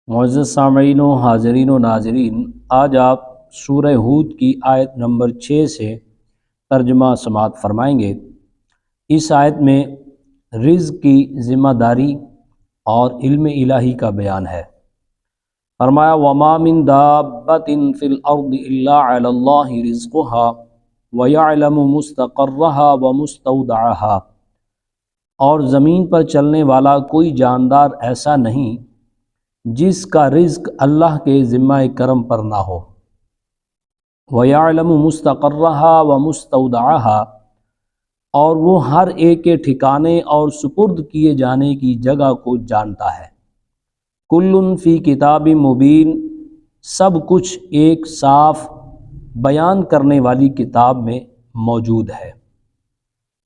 معزز سامعین و حاضرین و ناظرین، آج آپ سورہ ہود کی آیت نمبر 6 سے ترجمہ سماعت فرمائیں گے۔ اس آیت میں رزق کی ذمہ داری اور علم الہی کا بیان ہے۔ فرمایا وَمَا مِن دَابَّةٍ فِي الْأَرْضِ إِلَّا عَلَى اللَّهِ رِزْقُهَا وَيَعْلَمُ مُسْتَقَرَّهَا وَمُسْتَوْدَعَهَا، اور زمین پر چلنے والا کوئی جاندار ایسا نہیں جس کا رزق اللہ کے ذمہ کرم پر نہ ہو۔ وَيَعْلَمُ مُسْتَقَرَّهَا وَمُسْتَوْدَعَهَا، اور وہ ہر ایک کے ٹھکانے اور سپرد کیے جانے کی جگہ کو جانتا ہے۔ کُلٌ فی کتاب مبین، سب کچھ ایک صاف بیان کرنے والی کتاب میں موجود ہے۔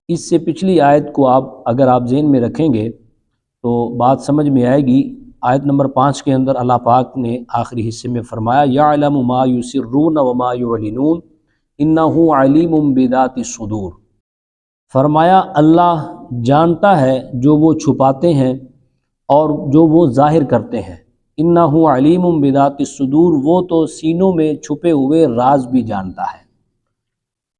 اس سے پچھلی آیت کو اگر آپ ذہن میں رکھیں گے تو بات سمجھ میں آئے گی۔ آیت نمبر 5 کے اندر اللہ پاک نے آخری حصے میں فرمایا یعلم ما یسرون وما یعلنون انہ علیم بذات الصدور، فرمایا اللہ جانتا ہے جو وہ چھپاتے ہیں اور جو وہ ظاہر کرتے ہیں۔ انہ علیم بذات الصدور، وہ تو سینوں میں چھپے ہوئے راز بھی جانتا ہے۔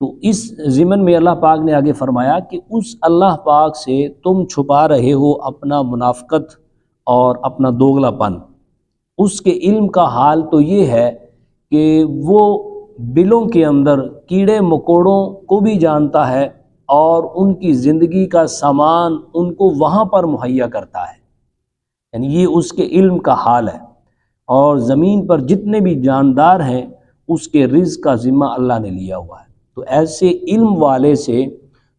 تو اس ضمن میں اللہ پاک نے آگے فرمایا کہ اس اللہ پاک سے تم چھپا رہے ہو اپنا منافقت اور اپنا دوغلا پن۔ اس کے علم کا حال تو یہ ہے کہ وہ بلوں کے اندر کیڑے مکوڑوں کو بھی جانتا ہے اور ان کی زندگی کا سامان ان کو وہاں پر مہیا کرتا ہے، یعنی یہ اس کے علم کا حال ہے۔ اور زمین پر جتنے بھی جاندار ہیں اس کے رزق کا ذمہ اللہ نے لیا ہوا ہے۔ تو ایسے علم والے سے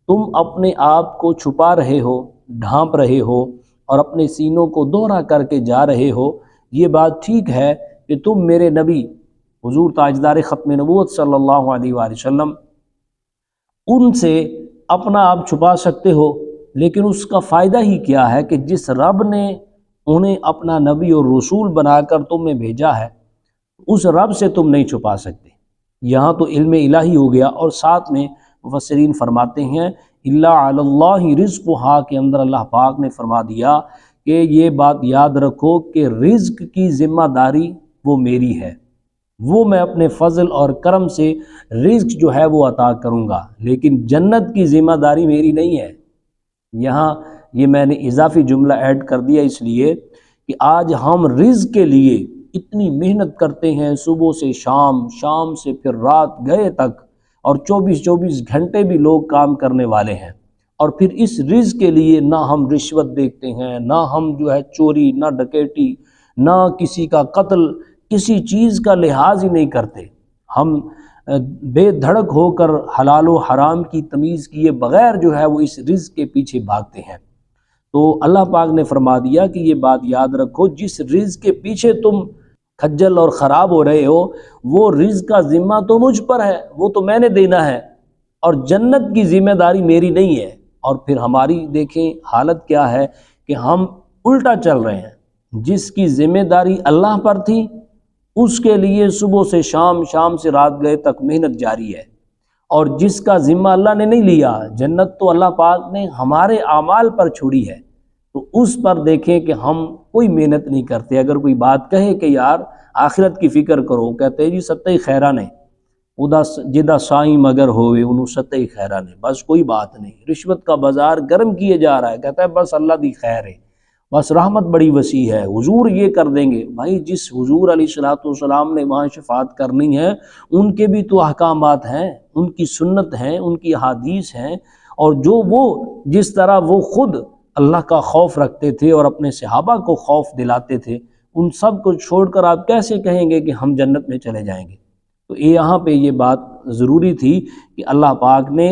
تم اپنے آپ کو چھپا رہے ہو، ڈھانپ رہے ہو اور اپنے سینوں کو دوہرا کر کے جا رہے ہو، یہ بات ٹھیک ہے کہ تم میرے نبی حضور تاجدار ختم نبوت صلی اللہ علیہ وآلہ وسلم ان سے اپنا آپ چھپا سکتے ہو، لیکن اس کا فائدہ ہی کیا ہے کہ جس رب نے انہیں اپنا نبی اور رسول بنا کر تم میں بھیجا ہے اس رب سے تم نہیں چھپا سکتے۔ یہاں تو علم الہی ہو گیا، اور ساتھ میں مفسرین فرماتے ہیں الا علی اللہ رزقھا کے اندر اللہ پاک نے فرما دیا کہ یہ بات یاد رکھو کہ رزق کی ذمہ داری وہ میری ہے، وہ میں اپنے فضل اور کرم سے رزق جو ہے وہ عطا کروں گا، لیکن جنت کی ذمہ داری میری نہیں ہے۔ یہاں یہ میں نے اضافی جملہ ایڈ کر دیا اس لیے کہ آج ہم رزق کے لیے اتنی محنت کرتے ہیں، صبح سے شام، شام سے پھر رات گئے تک، اور 24 گھنٹے بھی لوگ کام کرنے والے ہیں، اور پھر اس رزق کے لیے نہ ہم رشوت دیکھتے ہیں، نہ ہم جو ہے چوری، نہ ڈکیٹی، نہ کسی کا قتل، کسی چیز کا لحاظ ہی نہیں کرتے۔ ہم بے دھڑک ہو کر حلال و حرام کی تمیز کیے بغیر جو ہے وہ اس رزق کے پیچھے بھاگتے ہیں۔ تو اللہ پاک نے فرما دیا کہ یہ بات یاد رکھو، جس رزق کے پیچھے تم کھجل اور خراب ہو رہے ہو وہ رزق کا ذمہ تو مجھ پر ہے، وہ تو میں نے دینا ہے، اور جنت کی ذمہ داری میری نہیں ہے۔ اور پھر ہماری دیکھیں حالت کیا ہے کہ ہم الٹا چل رہے ہیں، جس کی ذمہ داری اللہ پر تھی اس کے لیے صبح سے شام، شام سے رات گئے تک محنت جاری ہے، اور جس کا ذمہ اللہ نے نہیں لیا، جنت تو اللہ پاک نے ہمارے اعمال پر چھوڑی ہے، تو اس پر دیکھیں کہ ہم کوئی محنت نہیں کرتے۔ اگر کوئی بات کہے کہ یار آخرت کی فکر کرو، کہتے ہیں جی ستّی خیرہ نے ادا جدہ سائیں مگر ہوئے انہوں ستّی خیرہ نے، بس کوئی بات نہیں، رشوت کا بازار گرم کیے جا رہا ہے، کہتا ہے بس اللہ دی خیر ہے، بس رحمت بڑی وسیع ہے، حضور یہ کر دیں گے۔ بھائی جس حضور علیہ السلام نے وہاں شفاعت کرنی ہے ان کے بھی تو احکامات ہیں، ان کی سنت ہیں، ان کی احادیث ہیں، اور جو وہ جس طرح وہ خود اللہ کا خوف رکھتے تھے اور اپنے صحابہ کو خوف دلاتے تھے، ان سب کو چھوڑ کر آپ کیسے کہیں گے کہ ہم جنت میں چلے جائیں گے؟ تو یہاں پہ یہ بات ضروری تھی کہ اللہ پاک نے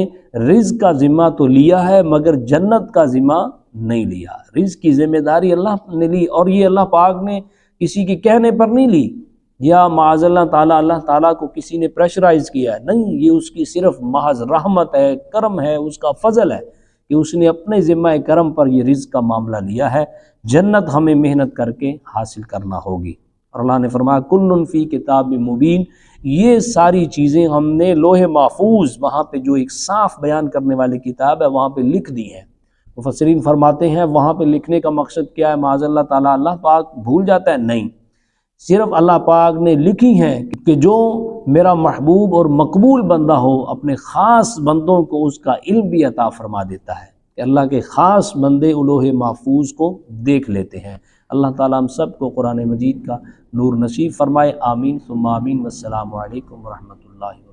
رزق کا ذمہ تو لیا ہے مگر جنت کا ذمہ نہیں لیا۔ رزق کی ذمہ داری اللہ نے لی، اور یہ اللہ پاک نے کسی کے کہنے پر نہیں لی یا معاذ اللہ تعالیٰ اللہ تعالیٰ کو کسی نے پریشرائز کیا ہے، نہیں، یہ اس کی صرف محض رحمت ہے، کرم ہے، اس کا فضل ہے کہ اس نے اپنے ذمہ کرم پر یہ رزق کا معاملہ لیا ہے۔ جنت ہمیں محنت کر کے حاصل کرنا ہوگی۔ اور اللہ نے فرمایا کل فی کتاب مبین، یہ ساری چیزیں ہم نے لوح محفوظ، وہاں پہ جو ایک صاف بیان کرنے والی کتاب ہے وہاں پہ لکھ دی ہیں۔ مفسرین فرماتے ہیں وہاں پہ لکھنے کا مقصد کیا ہے؟ معاذ اللہ تعالیٰ اللہ پاک بھول جاتا ہے؟ نہیں، صرف اللہ پاک نے لکھی ہیں کہ جو میرا محبوب اور مقبول بندہ ہو اپنے خاص بندوں کو اس کا علم بھی عطا فرما دیتا ہے، کہ اللہ کے خاص بندے لوح محفوظ کو دیکھ لیتے ہیں۔ اللہ تعالیٰ ہم سب کو قرآن مجید کا نور نصیب فرمائے، آمین ثم آمین، والسلام علیکم ورحمۃ اللہ وبرکاتہ۔